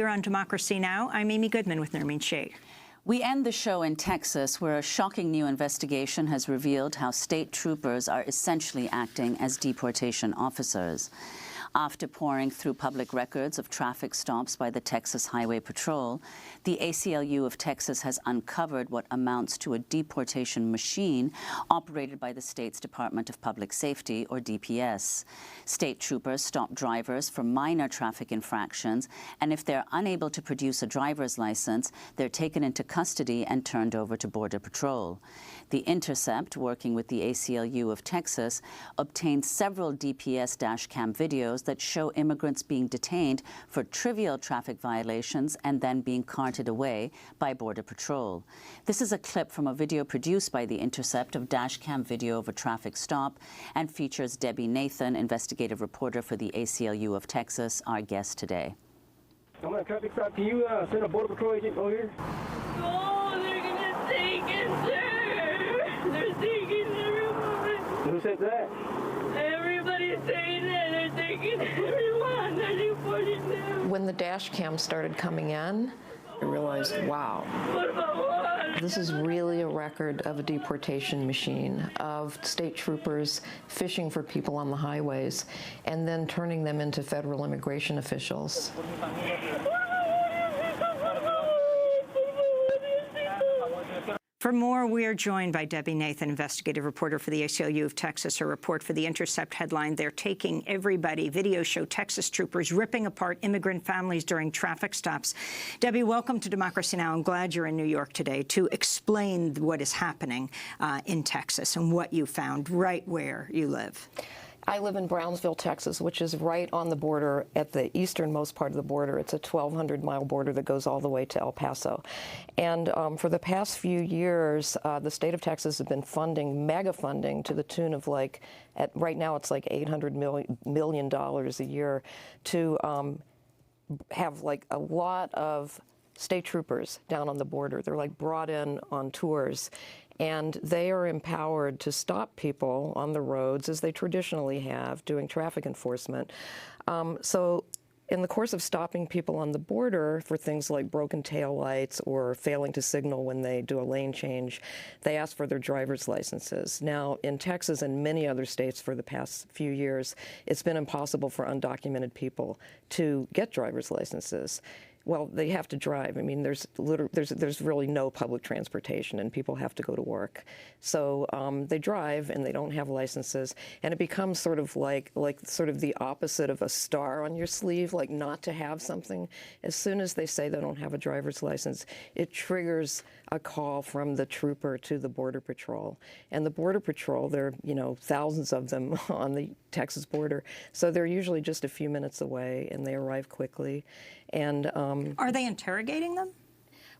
You're on Democracy Now! I'm Amy Goodman with Nermeen Sheikh. We end the show in Texas, where a shocking new investigation has revealed how state troopers are essentially acting as deportation officers. After poring through public records of traffic stops by the Texas Highway Patrol, the ACLU of Texas has uncovered what amounts to a deportation machine operated by the state's Department of Public Safety, or DPS. State troopers stop drivers for minor traffic infractions, and if they're unable to produce a driver's license, they're taken into custody and turned over to Border Patrol. The Intercept, working with the ACLU of Texas, obtained several DPS dashcam videos that show immigrants being detained for trivial traffic violations and then being carted away by Border Patrol. This is a clip from a video produced by the Intercept of dashcam video of a traffic stop and features Debbie Nathan, investigative reporter for the ACLU of Texas, our guest today. I'm on a traffic stop. Can you send a Border Patrol agent over here? Oh, they're gonna take it, sir. They're taking everyone. Who said that? Everybody's saying that. They're taking everyone. They're deporting them. When the dash cam started coming in, I realized, wow, What about what? this is really a record of a deportation machine, of state troopers fishing for people on the highways and then turning them into federal immigration officials. For more, we are joined by Debbie Nathan, investigative reporter for the ACLU of Texas. Her report for The Intercept headline, "They're Taking Everybody." Videos show Texas troopers ripping apart immigrant families during traffic stops. Debbie, welcome to Democracy Now! I'm glad you're in New York today to explain what is happening in Texas and what you found right where you live. I live in Brownsville, Texas, which is right on the border at the easternmost part of the border. It's a 1,200-mile border that goes all the way to El Paso. And for the past few years, the state of Texas has been funding, mega funding, to the tune of right now it's like $800 million a year to have a lot of state troopers down on the border. They're brought in on tours. And they are empowered to stop people on the roads, as they traditionally have, doing traffic enforcement. So in the course of stopping people on the border for things like broken taillights or failing to signal when they do a lane change, they ask for their driver's licenses. Now, in Texas and many other states for the past few years, it's been impossible for undocumented people to get driver's licenses. Well, they have to drive. I mean, there's really no public transportation, and people have to go to work. So they drive, and they don't have licenses, and it becomes sort of like the opposite of a star on your sleeve, like not to have something. As soon as they say they don't have a driver's license, it triggers a call from the trooper to the Border Patrol. And the Border Patrol, there are thousands of them on the Texas border, so they're usually just a few minutes away, and they arrive quickly. And are they interrogating them?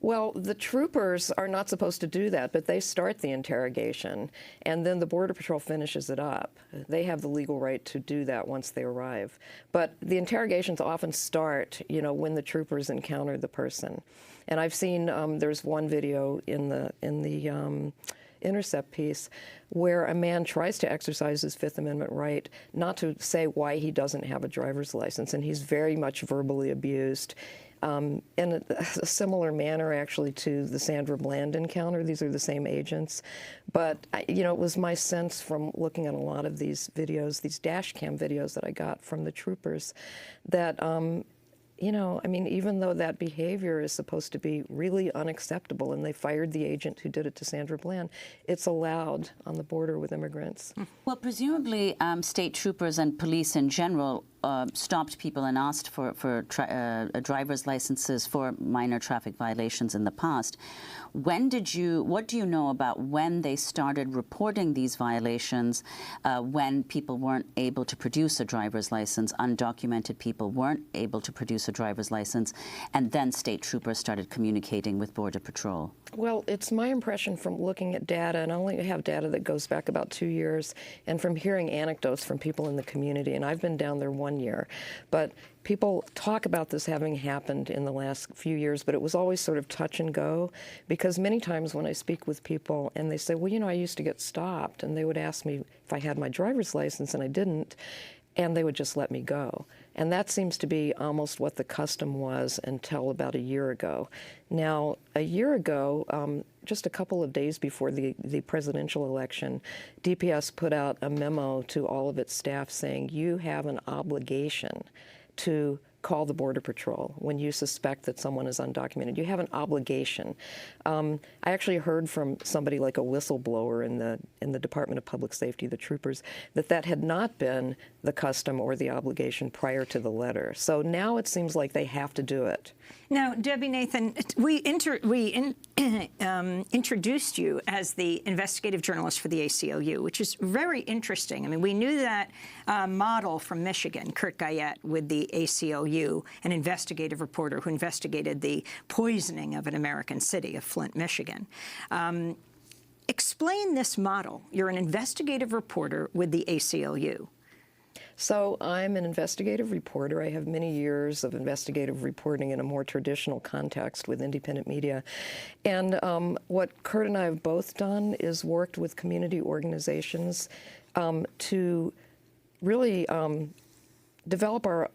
Well, the troopers are not supposed to do that, but they start the interrogation, and then the Border Patrol finishes it up. They have the legal right to do that once they arrive. But the interrogations often start, when the troopers encounter the person. And I've seen there's one video in the Intercept piece where a man tries to exercise his Fifth Amendment right not to say why he doesn't have a driver's license, and he's very much verbally abused. In a similar manner, actually, to the Sandra Bland encounter. These are the same agents. But, it was my sense from looking at a lot of these videos, these dash cam videos that I got from the troopers, that even though that behavior is supposed to be really unacceptable, and they fired the agent who did it to Sandra Bland, it's allowed on the border with immigrants. Well, presumably state troopers and police in general stopped people and asked for driver's licenses for minor traffic violations in the past. What do you know about when they started reporting these violations, when people weren't able to produce a driver's license, undocumented people weren't able to produce a driver's license, and then state troopers started communicating with Border Patrol? Well, it's my impression from looking at data, and I only have data that goes back about 2 years, and from hearing anecdotes from people in the community, and I've been down there 1 year, but people talk about this having happened in the last few years, but it was always sort of touch and go, because many times when I speak with people and they say, well, I used to get stopped, and they would ask me if I had my driver's license, and I didn't, and they would just let me go. And that seems to be almost what the custom was until about a year ago. Now, a year ago, just a couple of days before the presidential election, DPS put out a memo to all of its staff saying, you have an obligation to call the Border Patrol when you suspect that someone is undocumented. You have an obligation. I actually heard from somebody like a whistleblower in the Department of Public Safety, the troopers, that had not been the custom or the obligation prior to the letter. So now it seems like they have to do it. Now, Debbie Nathan, we introduced you as the investigative journalist for the ACLU, which is very interesting. I mean, we knew that model from Michigan, Kurt Guyette, with the ACLU, an investigative reporter who investigated the poisoning of an American city of Flint, Michigan. Explain this model. You're an investigative reporter with the ACLU. So I'm an investigative reporter. I have many years of investigative reporting in a more traditional context with independent media. And what Kurt and I have both done is worked with community organizations to really develop our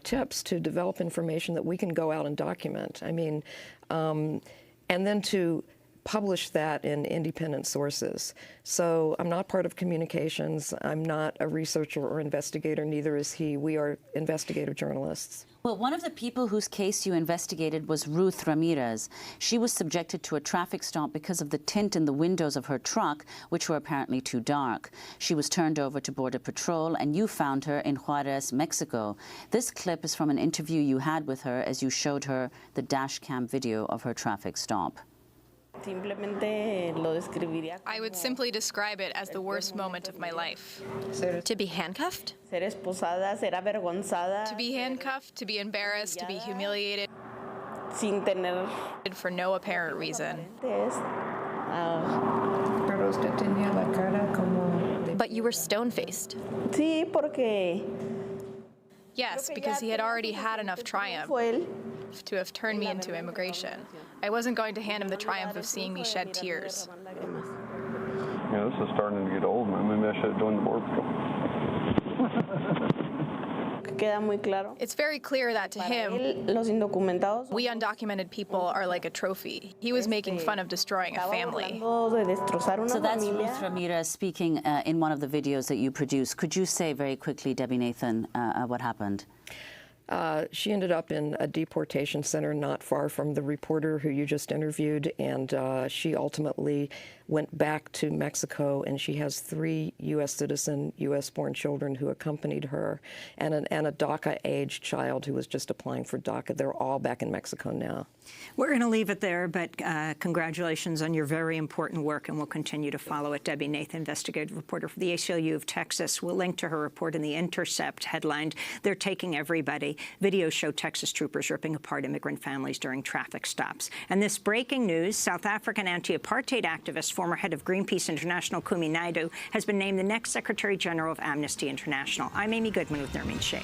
tips, to develop information that we can go out and document. I mean, and then to publish that in independent sources. So I'm not part of communications. I'm not a researcher or investigator, neither is he. We are investigative journalists. Well, one of the people whose case you investigated was Ruth Ramirez. She was subjected to a traffic stop because of the tint in the windows of her truck, which were apparently too dark. She was turned over to Border Patrol, and you found her in Juarez, Mexico. This clip is from an interview you had with her as you showed her the dash cam video of her traffic stop. I would simply describe it as the worst moment of my life. To be handcuffed? To be handcuffed, to be embarrassed, to be humiliated for no apparent reason. But you were stone-faced. Yes, because he had already had enough triumph to have turned me into immigration. I wasn't going to hand him the triumph of seeing me shed tears. Yeah, this is starting to get old, man. Maybe I should have joined the Border Patrol. It's very clear that to him, we undocumented people are like a trophy. He was making fun of destroying a family. So that's Ruth Ramirez speaking in one of the videos that you produced. Could you say very quickly, Debbie Nathan, what happened? She ended up in a deportation center not far from the reporter who you just interviewed, and she ultimately went back to Mexico, and she has 3 U.S. citizen, U.S.-born children who accompanied her, and a DACA-aged child who was just applying for DACA. They're all back in Mexico now. We're going to leave it there, but congratulations on your very important work, and we'll continue to follow it. Debbie Nathan, investigative reporter for the ACLU of Texas. We'll link to her report in The Intercept, headlined, "They're Taking Everybody." Videos show Texas troopers ripping apart immigrant families during traffic stops. And this breaking news, South African anti-apartheid activist, former head of Greenpeace International, Kumi Naidoo, has been named the next Secretary General of Amnesty International. I'm Amy Goodman with Nermeen Sheikh.